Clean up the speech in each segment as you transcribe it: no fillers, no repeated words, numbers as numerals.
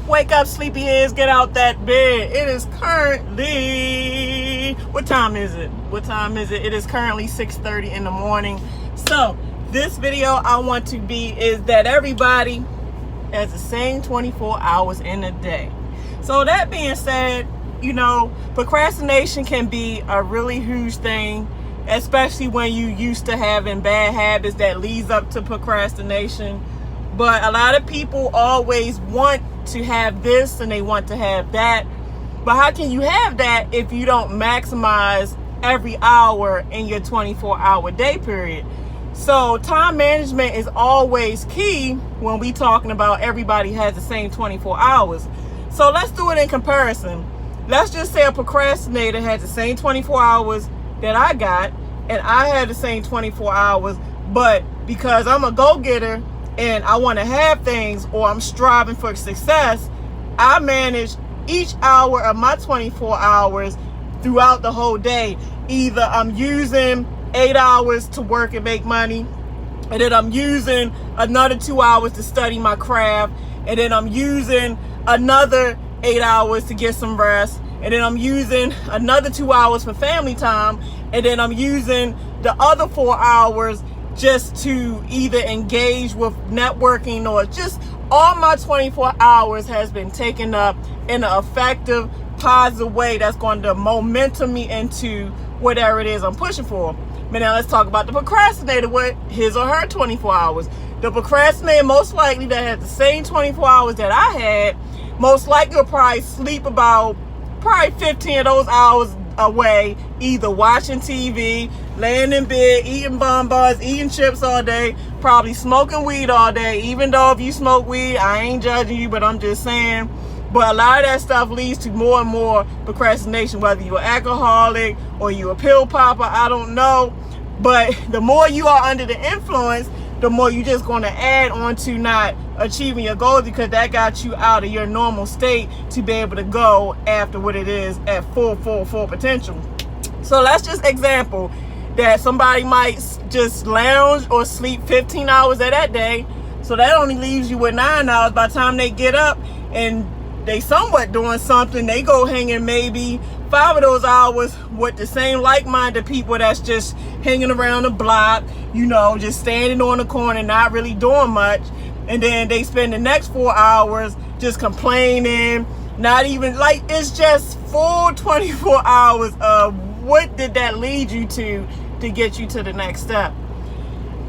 Wake up, sleepyheads, get out that bed. It is currently, what time is it? It is currently 6:30 in the morning. So this video I want to be is that everybody has the same 24 hours in a day. So that being said, you know, procrastination can be a really huge thing, especially when you used to having bad habits that leads up to procrastination. But a lot of people always want to have this and they want to have that. But how can you have that if you don't maximize every hour in your 24-hour day period? So time management is always key when we talking about everybody has the same 24 hours. So let's do it in comparison. Let's just say a procrastinator has the same 24 hours that I got, and I had the same 24 hours, but because I'm a go-getter and I want to have things, or I'm striving for success, I manage each hour of my 24 hours throughout the whole day. Either I'm using 8 hours to work and make money, and then I'm using another 2 hours to study my craft, and then I'm using another 8 hours to get some rest, and then I'm using another 2 hours for family time, and then I'm using the other 4 hours just to either engage with networking, or just all my 24 hours has been taken up in an effective, positive way that's going to momentum me into whatever it is I'm pushing for. But now let's talk about the procrastinator with his or her 24 hours. The procrastinator, most likely, that has the same 24 hours that I had, most likely will probably sleep about 15 of those hours away, either watching TV, laying in bed, eating bonbons, eating chips all day, probably smoking weed all day. Even though if you smoke weed, I ain't judging you, but I'm just saying. But a lot of that stuff leads to more and more procrastination, whether you're an alcoholic or you're a pill popper, I don't know. But the more you are under the influence, the more you're just going to add on to not achieving your goals, because that got you out of your normal state to be able to go after what it is at full potential. So let's just example that somebody might just lounge or sleep 15 hours of that day. So that only leaves you with 9 hours. By the time they get up and they somewhat doing something, they go hanging maybe 5 of those hours with the same like-minded people that's just hanging around the block, you know, just standing on the corner, not really doing much. And then they spend the next 4 hours just complaining, not even, like, it's just full 24 hours of what did that lead you to get you to the next step.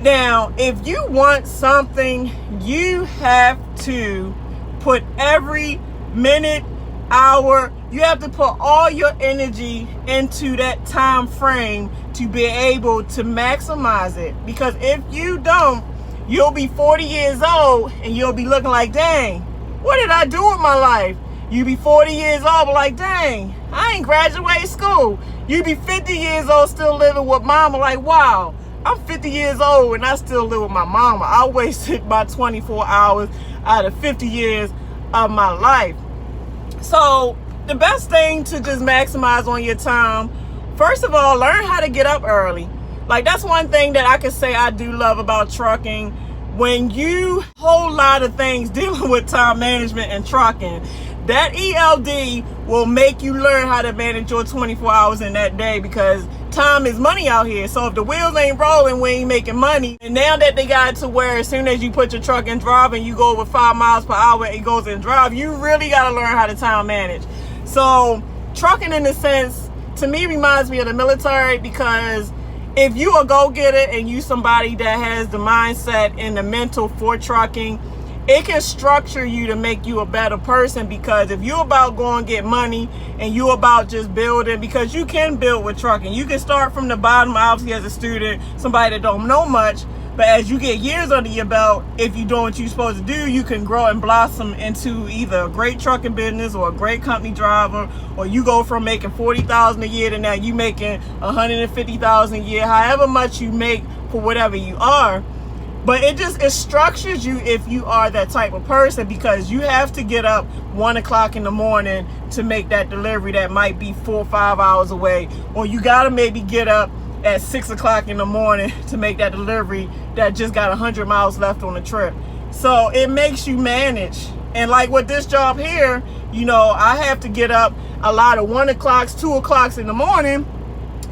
Now, if you want something, you have to put every minute, hour, you have to put all your energy into that time frame to be able to maximize it. Because if you don't, you'll be 40 years old and you'll be looking like, dang, what did I do with my life? You be 40 years old, but like, dang, I ain't graduated school. You be 50 years old still living with mama, like, wow, I'm 50 years old and I still live with my mama. I wasted my 24 hours out of 50 years of my life. So the best thing to just maximize on your time, first of all, learn how to get up early. Like, that's one thing that I can say I do love about trucking. When you whole lot of things dealing with time management and trucking, that ELD will make you learn how to manage your 24 hours in that day, because time is money out here. So if the wheels ain't rolling, we ain't making money. And now that they got it to where as soon as you put your truck in drive and you go over 5 miles per hour, it goes in drive, you really got to learn how to time manage. So trucking, in a sense, to me reminds me of the military, because if you a go-getter and you somebody that has the mindset and the mental for trucking, it can structure you to make you a better person. Because if you're about going get money and you about just building, because you can build with trucking. You can start from the bottom, obviously, as a student, somebody that don't know much. But as you get years under your belt, if you're doing what you're supposed to do, you can grow and blossom into either a great trucking business or a great company driver, or you go from making $40,000 a year to now you making $150,000 a year, however much you make for whatever you are. But it structures you if you are that type of person, because you have to get up 1 o'clock in the morning to make that delivery that might be 4 or 5 hours away, or you gotta maybe get up at 6 o'clock in the morning to make that delivery that just got 100 miles left on the trip. So it makes you manage And like with this job here, you know, I have to get up a lot of 1 o'clock, 2 o'clock in the morning.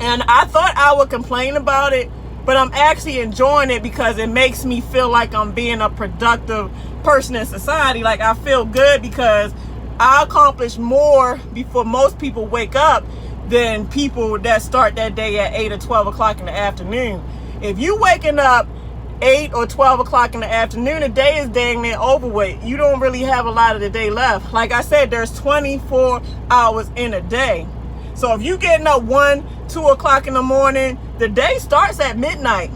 And I thought I would complain about it, but I'm actually enjoying it because it makes me feel like I'm being a productive person in society. Like, I feel good because I accomplish more before most people wake up than people that start that day at 8 or 12 o'clock in the afternoon. If you waking up 8 or 12 o'clock in the afternoon, the day is dang near over with. You don't really have a lot of the day left. Like I said, there's 24 hours in a day. So if you getting up 1, 2 o'clock in the morning, the day starts at midnight.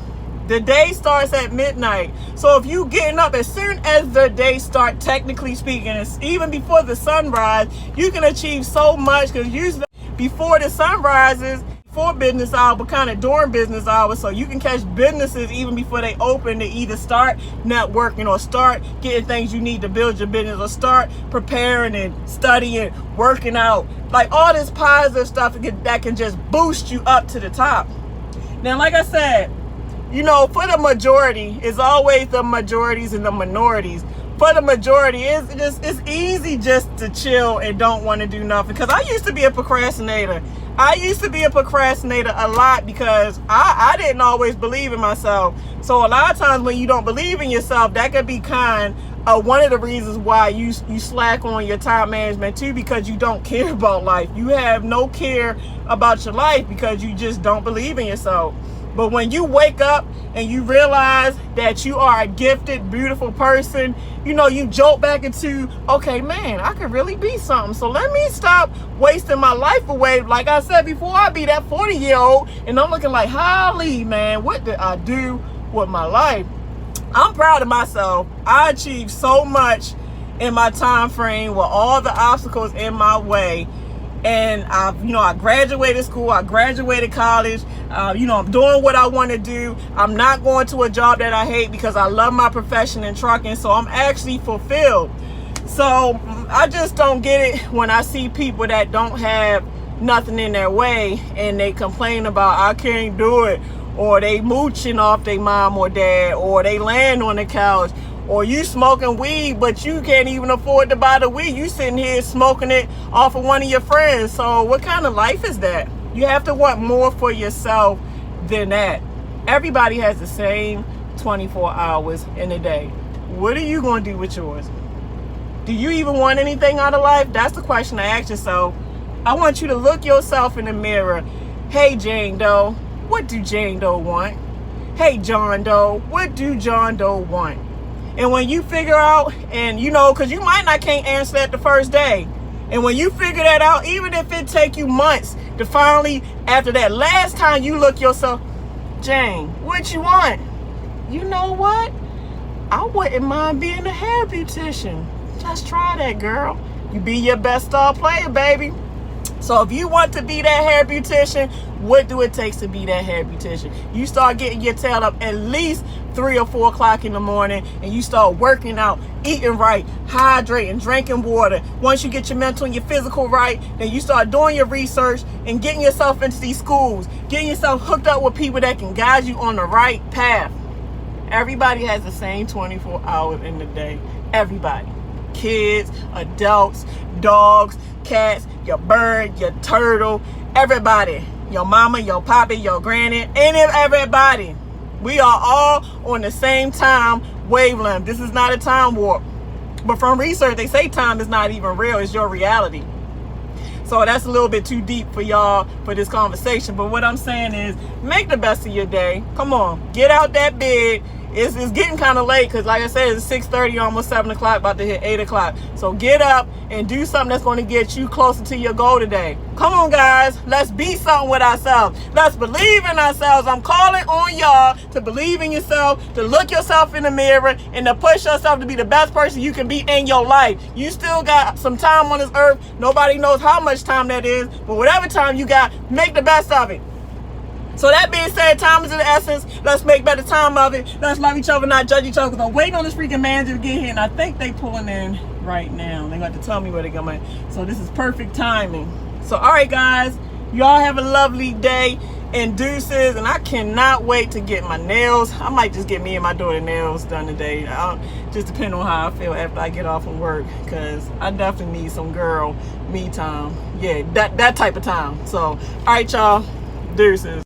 The day starts at midnight. So if you getting up as soon as the day start, technically speaking, even before the sunrise, you can achieve so much, because usually before the sun rises, for business hours, but kind of during business hours, so you can catch businesses even before they open to either start networking or start getting things you need to build your business, or start preparing and studying, working out, like all this positive stuff that can just boost you up to the top. Now, like I said, you know, for the majority, it's always the majorities and the minorities. For the majority, it's easy just to chill and don't want to do nothing. Because I used to be a procrastinator. I used to be a procrastinator a lot because I didn't always believe in myself. So a lot of times when you don't believe in yourself, that could be kind of one of the reasons why you slack on your time management too, because you don't care about life. You have no care about your life because you just don't believe in yourself. But when you wake up and you realize that you are a gifted, beautiful person, you know, you jolt back into, okay, man, I could really be something. So let me stop wasting my life away. Like I said before, I be that 40-year-old and I'm looking like, holy, man, what did I do with my life? I'm proud of myself. I achieved so much in my time frame with all the obstacles in my way. And I graduated school, I graduated college, I'm doing what I want to do. I'm not going to a job that I hate because I love my profession in trucking, so I'm actually fulfilled. So I just don't get it when I see people that don't have nothing in their way and they complain about, I can't do it, or they mooching off their mom or dad, or they laying on the couch, or you smoking weed, but you can't even afford to buy the weed. You sitting here smoking it off of one of your friends. So what kind of life is that? You have to want more for yourself than that. Everybody has the same 24 hours in a day. What are you going to do with yours? Do you even want anything out of life? That's the question to ask yourself. I want you to look yourself in the mirror. Hey, Jane Doe, what do Jane Doe want? Hey, John Doe, what do John Doe want? And when you figure out, and because you might not can't answer that the first day. And when you figure that out, even if it take you months to finally, after that last time you look yourself, Jane, what you want? You know what? I wouldn't mind being a hair beautician. Just try that, girl. You be your best star player, baby. So if you want to be that hair beautician, what do it take to be that hair beautician? You start getting your tail up at least 3 or 4 o'clock in the morning, and you start working out, eating right, hydrating, drinking water. Once you get your mental and your physical right, then you start doing your research and getting yourself into these schools, getting yourself hooked up with people that can guide you on the right path. Everybody has the same 24 hours in the day. Everybody. Kids, adults, dogs, cats, your bird, your turtle, everybody. Your mama, your papa, your granny, and everybody. We are all on the same time wavelength. This is not a time warp. But from research, they say time is not even real. It's your reality. So that's a little bit too deep for y'all for this conversation. But what I'm saying is, make the best of your day. Come on, get out that bed. It's getting kind of late because, like I said, it's 6:30, almost 7 o'clock, about to hit 8 o'clock. So get up and do something that's going to get you closer to your goal today. Come on, guys. Let's be something with ourselves. Let's believe in ourselves. I'm calling on y'all to believe in yourself, to look yourself in the mirror, and to push yourself to be the best person you can be in your life. You still got some time on this earth. Nobody knows how much time that is, but whatever time you got, make the best of it. So that being said, time is in the essence. Let's make better time of it. Let's love each other, not judge each other. Because I'm waiting on this freaking manager to get here, and I think they pulling in right now. They got to tell me where they're going. So this is perfect timing. So all right, guys, y'all have a lovely day. and deuces. And I cannot wait to get my nails. I might just get me and my daughter nails done today. Just depend on how I feel after I get off from work, because I definitely need some girl me time. Yeah, that type of time. So all right, y'all, deuces.